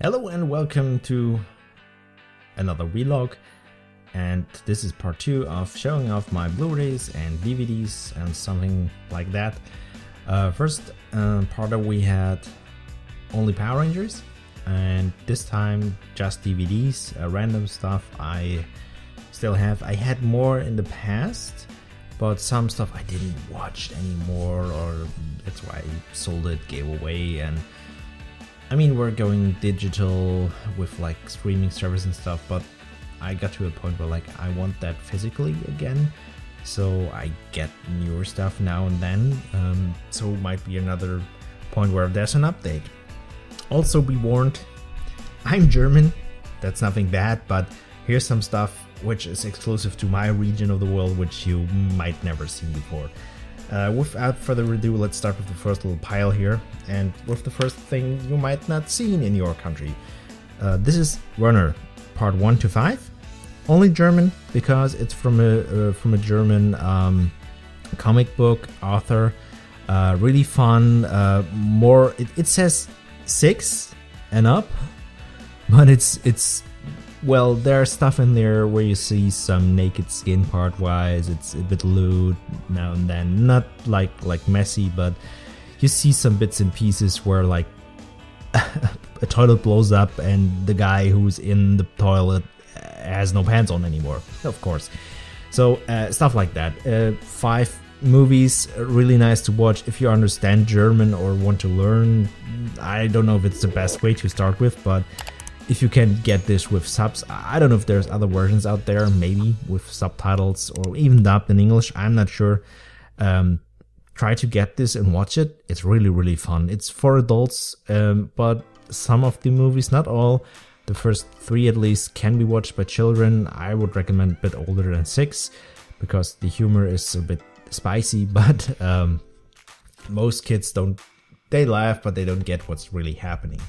Hello and welcome to another vlog, and this is part 2 of showing off my Blu-rays and DVDs and something like that. First part that we had only Power Rangers, and this time just DVDs, random stuff I still have. I had more in the past, but some stuff I didn't watch anymore, or that's why I sold it, gave away. And I mean, we're going digital with like streaming service and stuff, but I got to a point where like I want that physically again, so I get newer stuff now and then. So it might be another point where there's an update. Also be warned, I'm German, that's nothing bad, but here's some stuff which is exclusive to my region of the world, which you might never see before. Without further ado, let's start with the first little pile here, and with the first thing you might not seen in your country. This is Werner, part 1 to 5. Only German because it's from a German comic book author. Really fun. It says 6 and up, but it's well, there's stuff in there where you see some naked skin part-wise. It's a bit lewd now and then, not like messy, but you see some bits and pieces where like a toilet blows up and the guy who's in the toilet has no pants on anymore, of course. So stuff like that. 5 movies, really nice to watch if you understand German or want to learn. I don't know if it's the best way to start with, but if you can get this with subs, I don't know if there's other versions out there, maybe with subtitles or even dubbed in English, I'm not sure. Try to get this and watch it. It's really, really fun. It's for adults, but some of the movies, not all, the first 3 at least, can be watched by children. I would recommend a bit older than 6 because the humor is a bit spicy, but most kids they laugh, but they don't get what's really happening.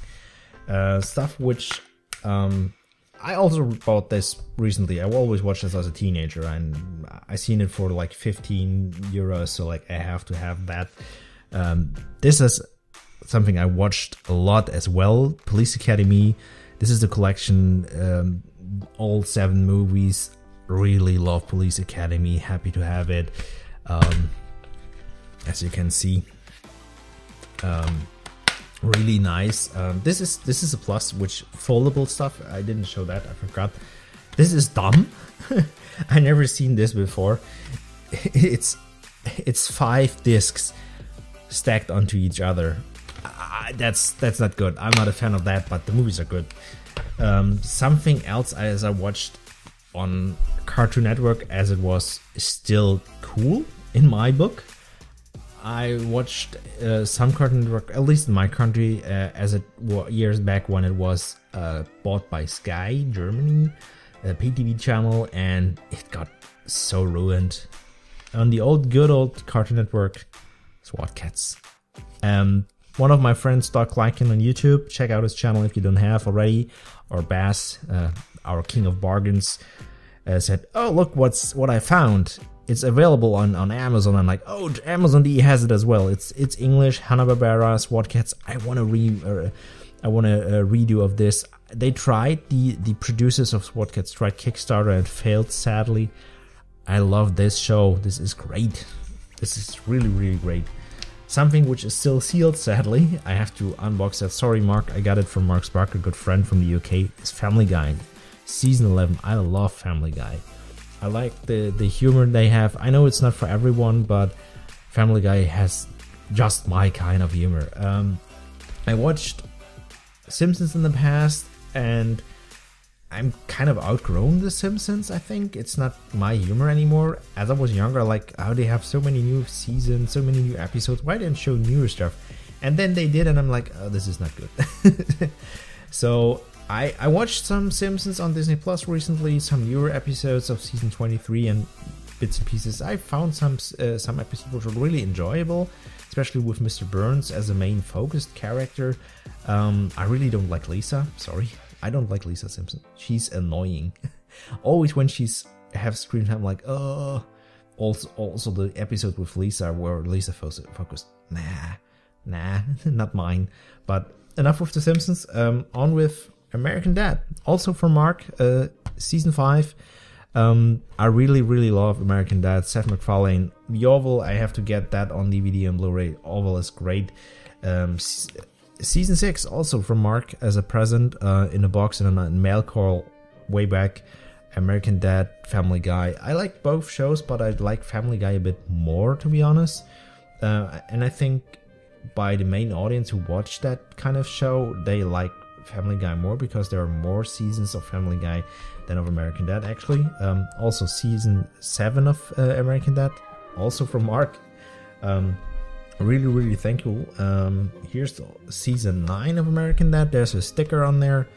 Stuff which I also bought this recently. I always watched this as a teenager, and I seen it for like 15 euros, so like I have to have that. This is something I watched a lot as well. Police Academy. This is the collection, all 7 movies. Really love Police Academy. Happy to have it. As you can see. Really nice. This is a plus, which foldable stuff. I didn't show that, I forgot. This is dumb. I never seen this before. It's 5 discs stacked onto each other. That's not good. I'm not a fan of that, but the movies are good. Something else as I watched on Cartoon Network, as it was still cool in my book. I watched some Cartoon Network, at least in my country, as it was years back when it was bought by Sky Germany, a PTV channel, and it got so ruined. On the good old Cartoon Network, SWAT Cats. One of my friends, Doc Lycan on YouTube, check out his channel if you don't have already, or Bass, our king of bargains, said, "Oh, look what I found. It's available on Amazon." I'm like, oh, Amazon.de has it as well. It's English, Hanna-Barbera, SWAT Cats. I want a redo of this. They tried, the producers of SWAT Cats tried Kickstarter and failed, sadly. I love this show. This is great. This is really, really great. Something which is still sealed, sadly. I have to unbox that. Sorry, Mark. I got it from Mark Spark, a good friend from the UK. It's Family Guy. Season 11. I love Family Guy. I like the humor they have. I know it's not for everyone, but Family Guy has just my kind of humor. I watched Simpsons in the past, and I'm kind of outgrown The Simpsons, I think. It's not my humor anymore. As I was younger, like, how they have so many new seasons, so many new episodes. Why didn't show newer stuff? And then they did, and I'm like, oh, this is not good. So I watched some Simpsons on Disney Plus recently, some newer episodes of season 23 and bits and pieces. I found some episodes which were really enjoyable, especially with Mr. Burns as a main focused character. I really don't like Lisa, sorry. I don't like Lisa Simpson. She's annoying. Always when she's have screen time, like, oh. Also the episode with Lisa where Lisa focused, nah, not mine. But enough with The Simpsons. On with American Dad, also from Mark, season 5. I really love American Dad. Seth MacFarlane, the Orville. I have to get that on DVD and Blu-ray. Orville is great. Season 6, also from Mark, as a present in a box in a mail call way back. American Dad, Family Guy. I like both shows, but I like Family Guy a bit more, to be honest. And I think by the main audience who watch that kind of show, they like Family Guy more because there are more seasons of Family Guy than of American Dad, actually. Also season 7 of American Dad, also from Mark. Really thank you. Here's the season 9 of American Dad. There's a sticker on there.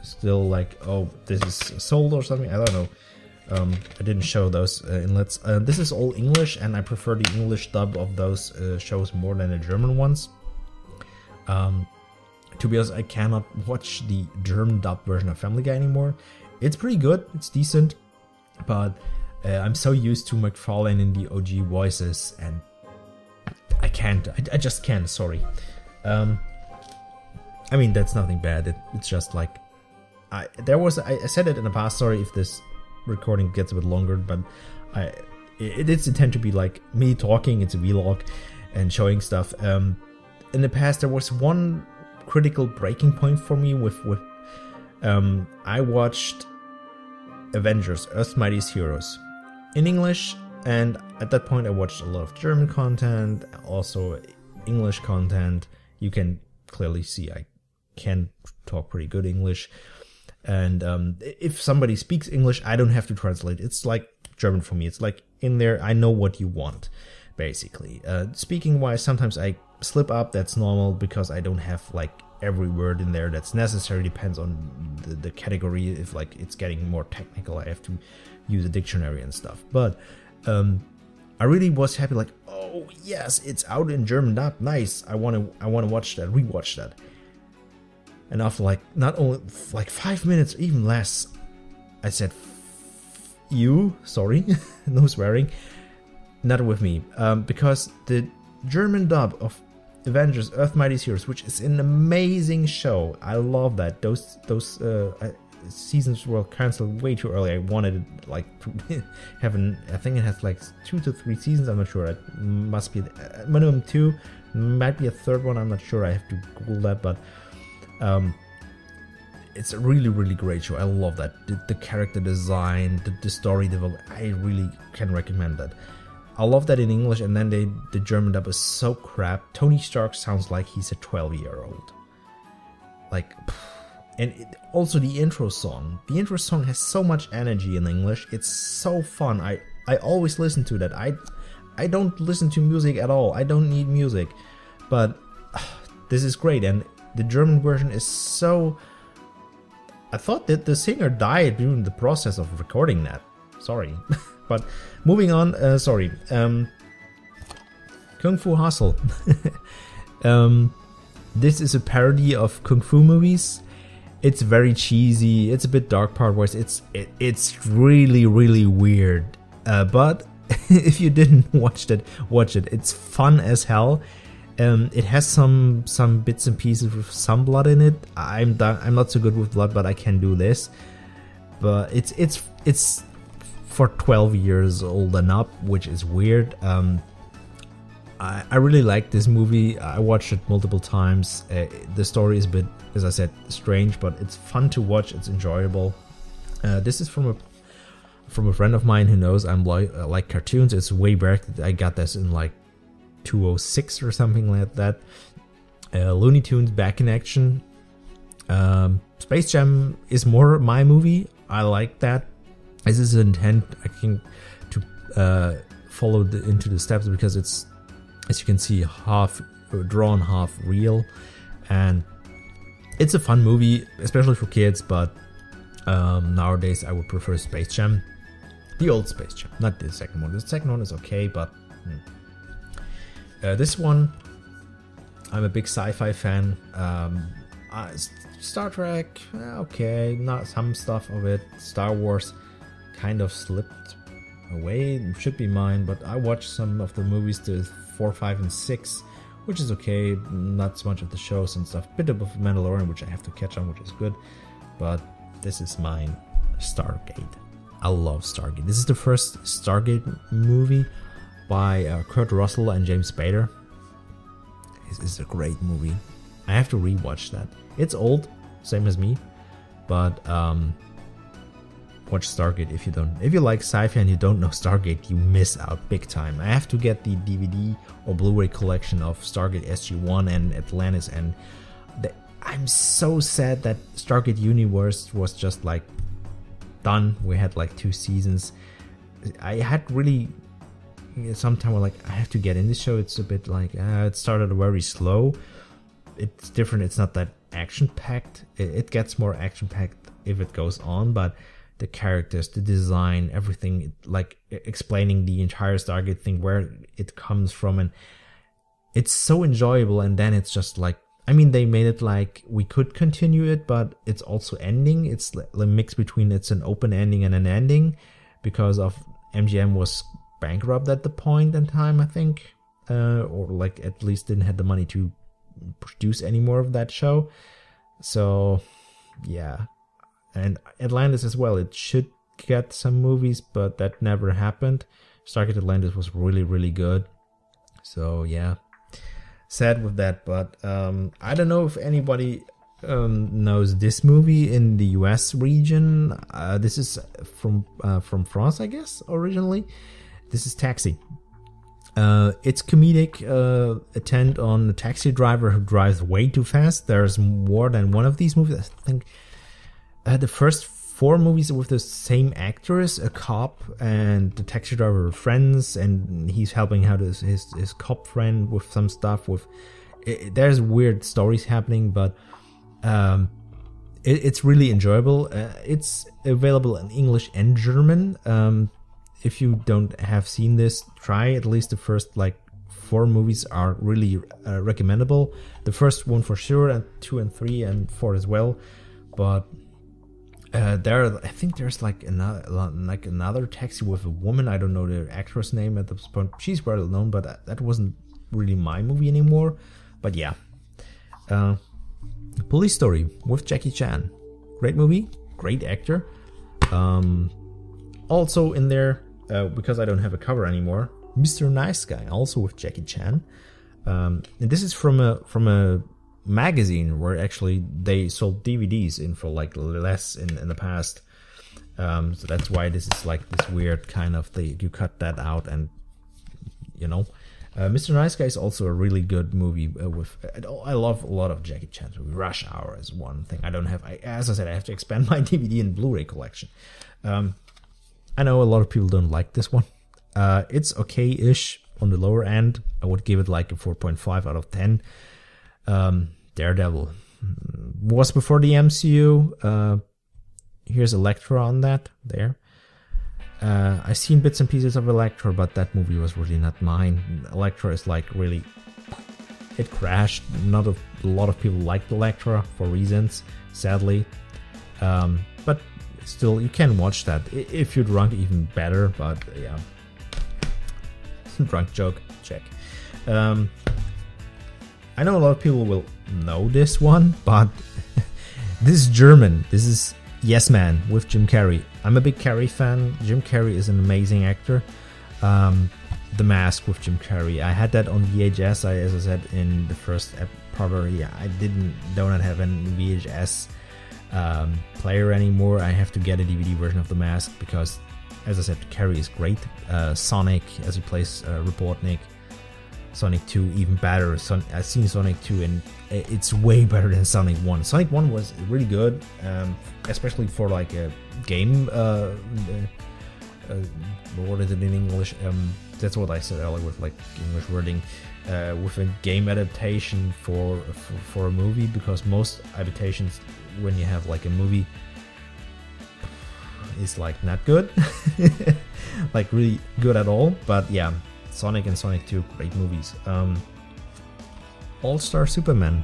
Still like, oh, this is sold or something. I don't know. I didn't show those inlets. This is all English, and I prefer the English dub of those shows more than the German ones. To be honest, I cannot watch the German dub version of Family Guy anymore. It's pretty good, it's decent, but I'm so used to MacFarlane in the OG voices, and I can't. I just can't. Sorry. I mean, that's nothing bad. It's just like I said it in the past. Sorry if this recording gets a bit longer, but it's intended to be like me talking. It's a vlog and showing stuff. In the past, there was one critical breaking point for me with I watched Avengers: Earth's Mightiest Heroes in English, and at that point I watched a lot of German content, also English content. You can clearly see I can talk pretty good English, and if somebody speaks English, I don't have to translate. It's like German for me. It's like in there, I know what you want, basically. Speaking wise, sometimes I slip up. That's normal because I don't have like every word in there that's necessary. Depends on the category. If like it's getting more technical, I have to use a dictionary and stuff. But I really was happy, like, oh yes, it's out in German dub. Nice. I want to watch that, rewatch that. And after like not only like 5 minutes, even less, I said, "You, sorry, no swearing, not with me," because the German dub of Avengers: Earth's Mightiest Heroes, which is an amazing show. I love that. Those seasons were cancelled way too early. I wanted it like to have I think it has like 2 to 3 seasons. I'm not sure. It must be minimum 2. Might be a third one. I'm not sure. I have to Google that, but it's a really great show. I love that. The character design, the story development. I really can recommend that. I love that in English, and then the German dub is so crap. Tony Stark sounds like he's a 12-year-old. Like, and also the intro song. The intro song has so much energy in English. It's so fun. I always listen to that. I don't listen to music at all. I don't need music, but this is great. And the German version is so. I thought that the singer died during the process of recording that. Sorry. But moving on, Kung Fu Hustle. This is a parody of Kung Fu movies. It's very cheesy. It's a bit dark part-wise. It's really weird. But if you didn't watch it, watch it. It's fun as hell. It has some bits and pieces with some blood in it. I'm not so good with blood, but I can do this. But it's for 12 years old and up, which is weird. I really like this movie. I watched it multiple times. The story is a bit, as I said, strange, but it's fun to watch. It's enjoyable. This is from a friend of mine who knows I'm like cartoons. It's way back. I got this in like 2006 or something like that. Looney Tunes back in action. Space Jam is more my movie. I like that. This is intent, I think, to follow into the steps, because it's, as you can see, half drawn, half real, and it's a fun movie, especially for kids. But nowadays I would prefer Space Jam, the old Space Jam, not the second one. The second one is okay, but this one, I'm a big sci-fi fan. Star Trek, okay, not some stuff of it. Star Wars kind of slipped away. It should be mine, but I watched some of the movies, the 4, 5, and 6, which is okay. Not so much of the shows and stuff. Bit of Mandalorian, which I have to catch on, which is good. But this is mine, Stargate. I love Stargate. This is the first Stargate movie by Kurt Russell and James Spader. It's a great movie. I have to rewatch that. It's old, same as me, but watch Stargate if you don't. If you like sci-fi and you don't know Stargate, you miss out big time. I have to get the DVD or Blu-ray collection of Stargate SG-1 and Atlantis, and I'm so sad that Stargate Universe was just like done. We had like 2 seasons. I had really sometime like I have to get in this show. It's a bit like it started very slow. It's different. It's not that action-packed. It gets more action-packed if it goes on, but the characters, the design, everything, like explaining the entire Stargate thing, where it comes from, and it's so enjoyable. And then it's just like, I mean, they made it like we could continue it, but it's also ending. It's a mix between it's an open ending and an ending, because of MGM was bankrupt at the point in time, I think, or like at least didn't have the money to produce any more of that show. So yeah, and Atlantis as well. It should get some movies, but that never happened. Stargate Atlantis was really, really good. So yeah, sad with that. But I don't know if anybody knows this movie in the US region. This is from France, I guess, originally. This is Taxi. It's comedic, attempt on a taxi driver who drives way too fast. There's more than one of these movies. I think the first 4 movies with the same actors, a cop and the taxi driver are friends, and he's helping out his cop friend with some stuff. There's weird stories happening, but it's really enjoyable. It's available in English and German. If you don't have seen this, try at least the first like 4 movies are really recommendable. The first one for sure, and 2 and 3 and 4 as well. But I think there's like another taxi with a woman. I don't know the actress name at this point. She's well known, but that wasn't really my movie anymore. But yeah, Police Story with Jackie Chan, great movie, great actor. Also in there, because I don't have a cover anymore, Mr. Nice Guy, also with Jackie Chan. And this is from a magazine where actually they sold DVDs in for like less in the past. So that's why this is like this weird kind of thing. You cut that out, and you know, Mr. Nice Guy is also a really good movie. I love a lot of Jackie Chan's movie. Rush Hour is one thing. As I said, I have to expand my DVD and Blu-ray collection. I know a lot of people don't like this one. It's okay-ish on the lower end. I would give it like a 4.5 out of 10. Daredevil was before the MCU. Here's Elektra on that there. I've seen bits and pieces of Elektra, but that movie was really not mine. Elektra is like really, it crashed. Not a lot of people liked Elektra for reasons, sadly. But still, you can watch that. If you're drunk, even better. But yeah, drunk joke, check. I know a lot of people will know this one, but this is German. This is Yes Man with Jim Carrey. I'm a big Carrey fan. Jim Carrey is an amazing actor. The Mask with Jim Carrey. I had that on VHS. As I said in the first part, I don't have an VHS player anymore. I have to get a DVD version of The Mask because, as I said, Carrey is great. Sonic, as he plays Robotnik. Sonic 2 even better. I've seen Sonic 2 and it's way better than Sonic 1. Sonic 1 was really good, especially for like a game. What is it in English? That's what I said earlier with like English wording. With a game adaptation for a movie, because most adaptations, when you have like a movie, is like not good, like really good at all. But yeah, Sonic and Sonic 2, great movies. All-Star Superman.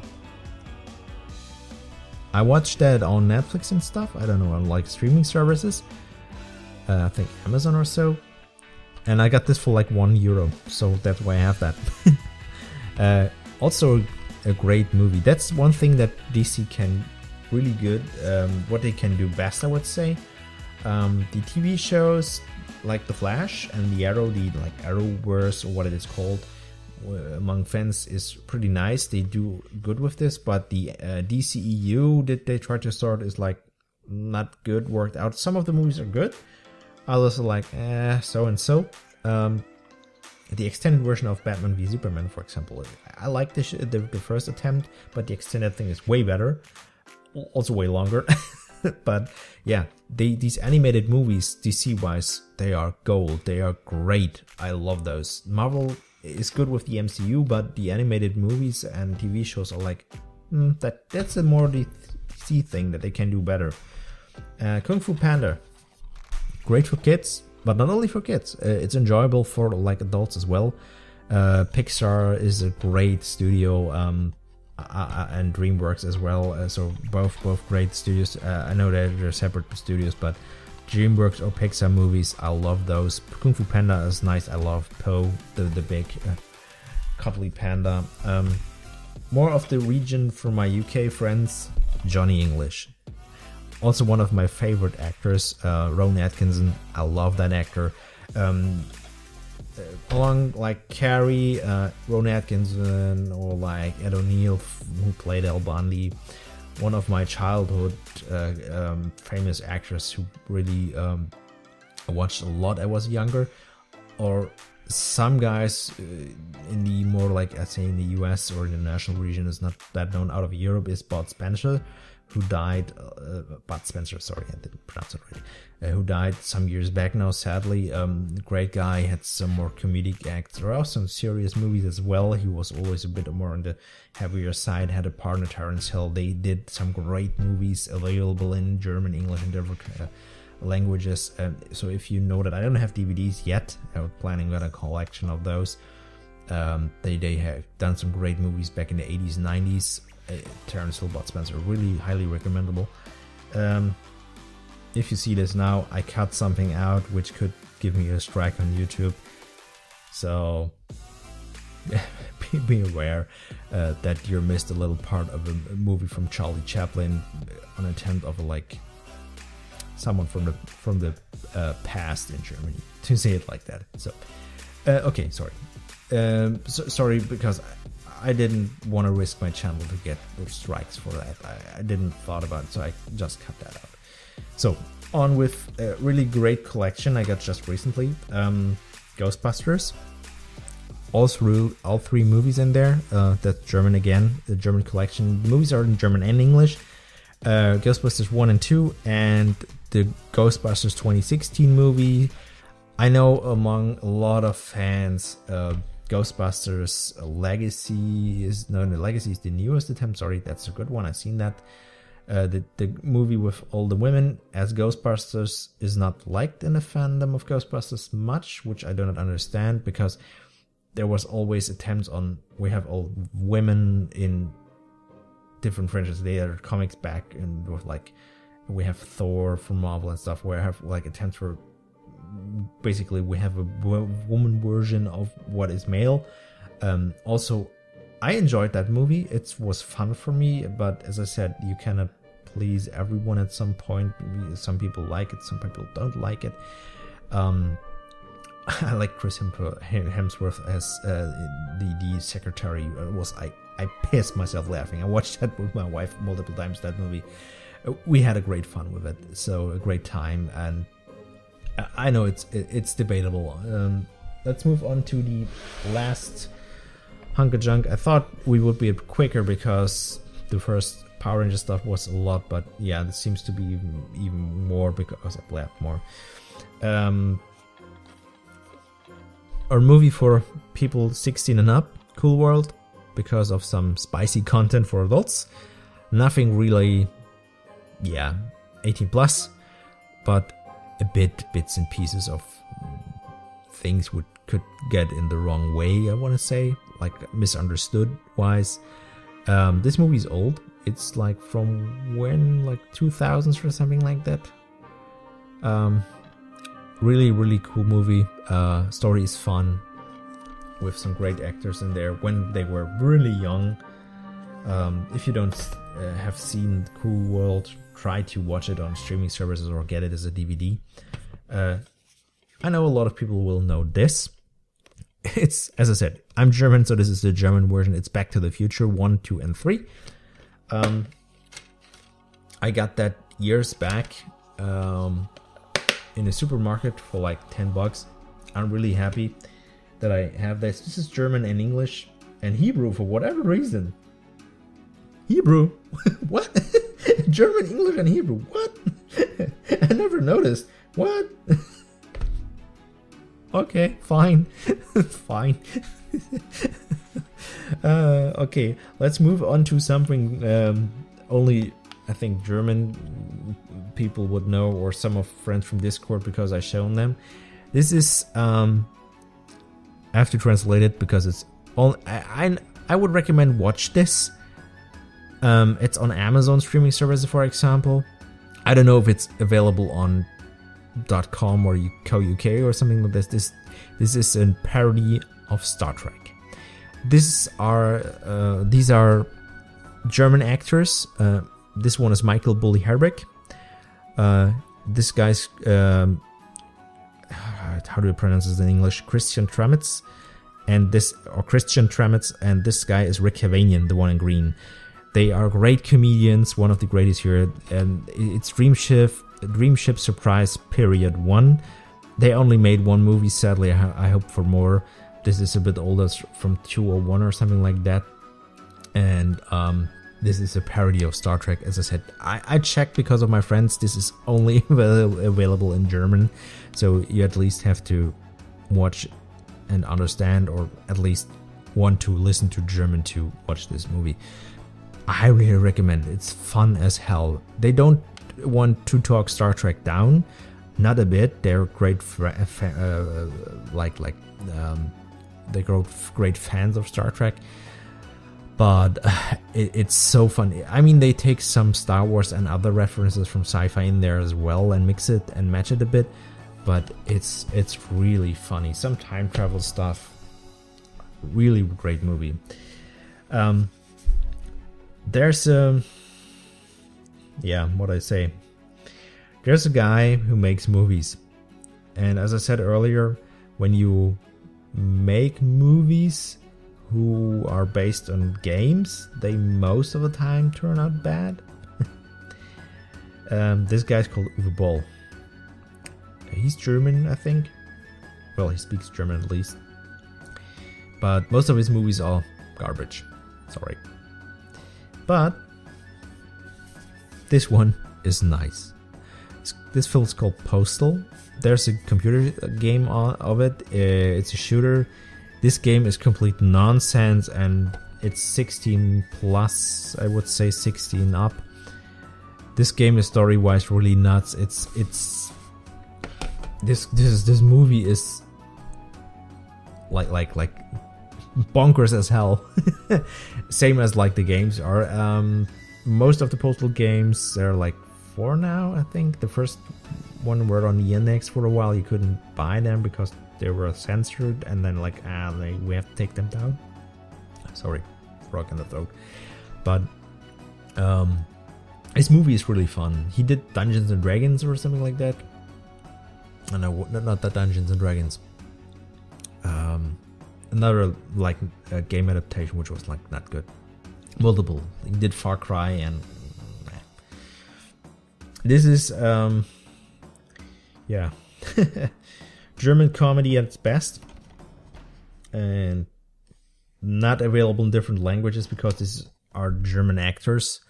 I watched that on Netflix and stuff. I don't know, on like streaming services. I think Amazon or so. And I got this for like €1, so that's why I have that. Also a great movie. That's one thing that DC can really good. What they can do best, I would say. The TV shows like The Flash and the Arrow, the like Arrowverse or what it is called, among fans is pretty nice. They do good with this, but the DCEU that they try to start is like not good, worked out. Some of the movies are good, others are like so and so. The extended version of Batman v Superman, for example, I like the first attempt, but the extended thing is way better, also way longer. But yeah, these animated movies, DC wise, they are gold. They are great. I love those. Marvel is good with the MCU, but the animated movies and TV shows are like that's a more DC thing that they can do better. Kung Fu Panda, great for kids, but not only for kids. It's enjoyable for like adults as well. Pixar is a great studio, and DreamWorks as well. So both great studios. I know that they're separate studios, but DreamWorks or Pixar movies, I love those. Kung Fu Panda is nice. I love Po, the big cuddly panda. More of the region for my UK friends, Johnny English. Also one of my favorite actors, Rowan Atkinson. I love that actor. Along like Carrie, Rowan Atkinson, or like Ed O'Neill, who played Al Bundy. One of my childhood famous actors who really watched a lot I was younger. Or some guys in the more like, I say, in the US or international region is not that known out of Europe is Bud Spencer, who died, Bud Spencer, sorry, I didn't pronounce it right, who died some years back now, sadly. Great guy, had some more comedic acts. There are some serious movies as well. He was always a bit more on the heavier side, had a partner, Terence Hill. They did some great movies available in German, English, and different languages. So if you know that I don't have DVDs yet, I'm planning on a collection of those. They have done some great movies back in the 80s, 90s. Terence Hill, Bud Spencer, really highly recommendable. If you see this now, I cut something out which could give me a strike on YouTube, so be aware that you missed a little part of a movie from Charlie Chaplin, an attempt of like someone from the past in Germany, to say it like that. So okay, sorry. Sorry, because I didn't want to risk my channel to get those strikes for that. I didn't thought about it, so I just cut that out. So on with a really great collection I got just recently. Ghostbusters. All three movies in there. That's German again, the German collection. The movies are in German and English. Ghostbusters 1 and 2, and the Ghostbusters 2016 movie. I know among a lot of fans, Ghostbusters Legacy is the newest attempt. Sorry, that's a good one. I've seen that. The movie with all the women as Ghostbusters is not liked in the fandom of Ghostbusters much, which I do not understand, because there was always attempts on, we have all women in different franchises. They are comics back, and with like, we have Thor from Marvel and stuff, where I have like attempts for, basically we have a woman version of what is male. Also, I enjoyed that movie. It was fun for me, but as I said, you cannot please everyone at some point. Some people like it, some people don't like it. I like Chris Hemsworth as the secretary. I pissed myself laughing. I watched that with my wife multiple times, that movie. We had a great fun with it, so a great time, and I know it's debatable. Let's move on to the last hunk of junk. I thought we would be quicker because the first Power Ranger stuff was a lot, but yeah, this seems to be even more because I blabbed more. Our movie for people 16 and up, Cool World, because of some spicy content for adults. Nothing really, 18 plus, but a bits and pieces of things could get in the wrong way, I want to say, like misunderstood wise. This movie is old. It's like from when, like 2000s or something like that. Really cool movie. Story is fun. with some great actors in there when they were really young. If you don't have seen Cool World, try to watch it on streaming services or get it as a DVD. I know a lot of people will know this. It's, as I said, I'm German, so this is the German version. It's Back to the Future 1, 2, and 3. I got that years back in a supermarket for like $10. I'm really happy that I have this. This is German and English and Hebrew for whatever reason. Hebrew? What? German, English, and Hebrew. What? I never noticed. What? Okay, fine. Fine. Okay, let's move on to something only I think German people would know, or some of friends from Discord, because I've shown them. This is I have to translate it because it's all. I would recommend watch this. It's on Amazon streaming service, for example. I don't know if it's available on .com or .co.uk or something like this. This is a parody of Star Trek. These are German actors. This one is Michael Bully Herbig. This guy's how do you pronounce this in English? Christian Tramitz, and this guy is Rick Cavanian, the one in green. They are great comedians, one of the greatest here, and it's Dreamshift Surprise Period 1. They only made one movie, sadly. I hope for more. This is a bit older, from 2001 or something like that. And this is a parody of Star Trek. As I said, I checked because of my friends. This is only available in German. So you at least have to watch and understand, or at least want to listen to German to watch this movie. I really recommend it. It's fun as hell. They don't want to talk Star Trek down, not a bit. They're great, they're great fans of Star Trek. But it's so fun. I mean, they take some Star Wars and other references from sci-fi in there as well and mix it and match it a bit. But it's really funny. Some time travel stuff. Really great movie. There's there's a guy who makes movies, and as I said earlier, when you make movies who are based on games, they most of the time turn out bad. This guy's called yaYsPllw. He's German, I think. Well, he speaks German at least, but most of his movies are garbage. Sorry. But this one is nice. This film is called Postal. There's a computer game of it. It's a shooter. This game is complete nonsense, and it's 16 plus. I would say 16 up. This game is story-wise really nuts. This movie is like bonkers as hell. Same as like the games are. Most of the Postal games, they're like 4 now, I think. The first one were on the index for a while. You couldn't buy them because they were censored, and then like we have to take them down. Sorry, frog in the throat. But this movie is really fun. He did Dungeons and Dragons or something like that. No, not that Dungeons and Dragons. Another like game adaptation which was like not good. Multiple. He did Far Cry, and this is German comedy at its best, and not available in different languages because these are German actors.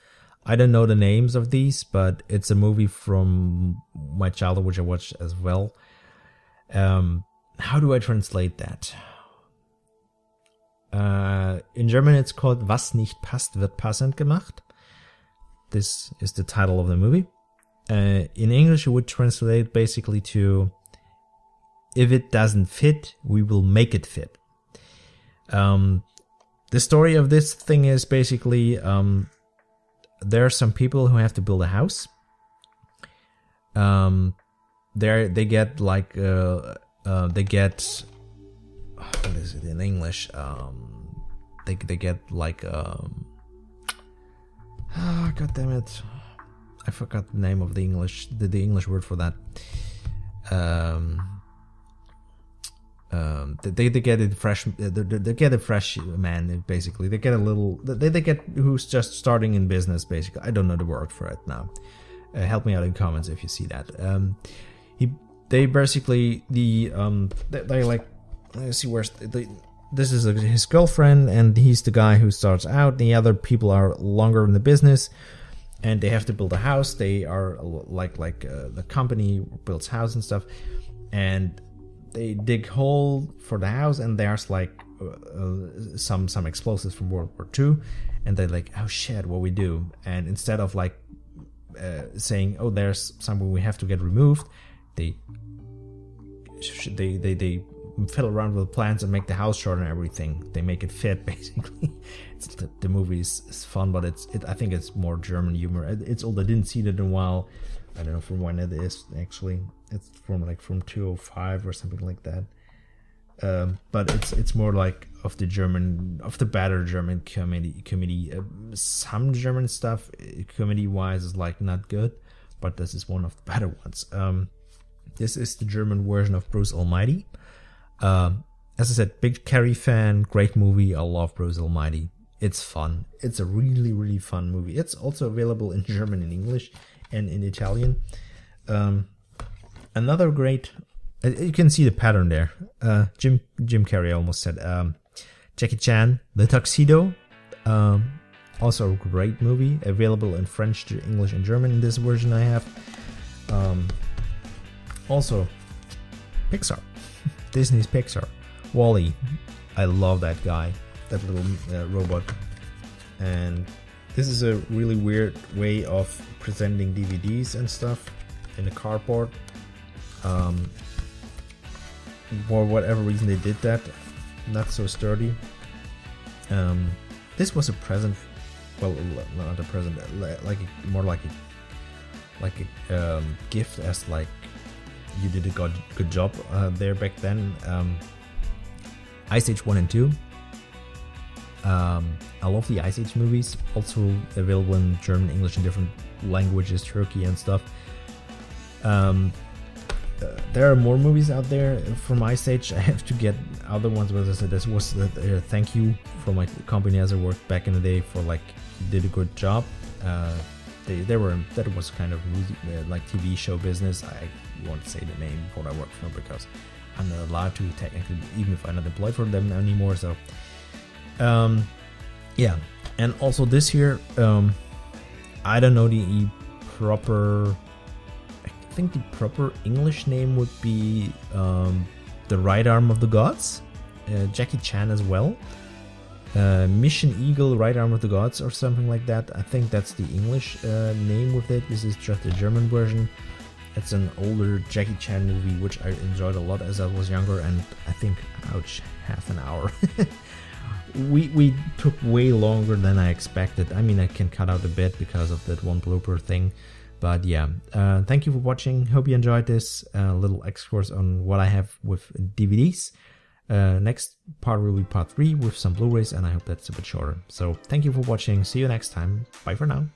I don't know the names of these, but it's a movie from my childhood which I watched as well. How do I translate that? In German it's called Was nicht passt, wird passend gemacht. This is the title of the movie. In English it would translate basically to if it doesn't fit, we will make it fit. The story of this thing is basically there are some people who have to build a house. They get like what is it in English? They get like god damn it, I forgot the name of the English word for that. They get it fresh. They get a fresh man. Basically, they get a little. They get who's just starting in business. Basically, I don't know the word for it now. Help me out in comments if you see that. They basically they like. Let's see where's this is his girlfriend, and he's the guy who starts out. The other people are longer in the business, and they have to build a house. They are like the company builds house and stuff, and they dig hole for the house, and there's like some explosives from World War II, and they're like, oh shit, what we do? And instead of like saying, oh, there's something we have to get removed, they fiddle around with plans and make the house short and everything. They make it fit, basically. The movie is fun, but I think it's more German humor. It's old. I didn't see it in a while. I don't know from when it is actually. It's from 2005 or something like that. But it's more like of the better German comedy. Some German stuff comedy wise is like not good, but this is one of the better ones. This is the German version of Bruce Almighty. As I said, big Carrie fan, great movie. I love Bruce Almighty. It's fun. It's a really, really fun movie. It's also available in German and English and in Italian. Another great, you can see the pattern there. Jim Carrey, I almost said. Jackie Chan, The Tuxedo. Also a great movie, available in French, English, and German in this version I have. Also, Pixar. Disney's Pixar. WALL-E. I love that guy, that little robot. And this is a really weird way of presenting DVDs and stuff in a cardboard. For whatever reason they did that. Not so sturdy. This was a present. Well, not a present. More like a gift, as like you did a good job there back then. Ice Age 1 and 2. I love the Ice Age movies. Also available in German, English, and different languages, Turkey and stuff. There are more movies out there from Ice Age. I have to get other ones, but as I said, this was thank you from my company as I worked back in the day for like did a good job. That was kind of like TV show business. I won't say the name of what I worked for because I'm not allowed to technically, even if I'm not employed for them anymore. So yeah, and also this here, I don't know the proper. I think the proper English name would be The Right Arm of the Gods. Jackie Chan as well. Mission Eagle, Right Arm of the Gods, or something like that. I think that's the English name with it. This is just the German version. It's an older Jackie Chan movie, which I enjoyed a lot as I was younger, and I think, ouch, half an hour. We took way longer than I expected. I mean, I can cut out a bit because of that one blooper thing. But yeah, thank you for watching. Hope you enjoyed this little excursus on what I have with DVDs. Next part will be part 3 with some Blu-rays, and I hope that's a bit shorter. So thank you for watching. See you next time. Bye for now.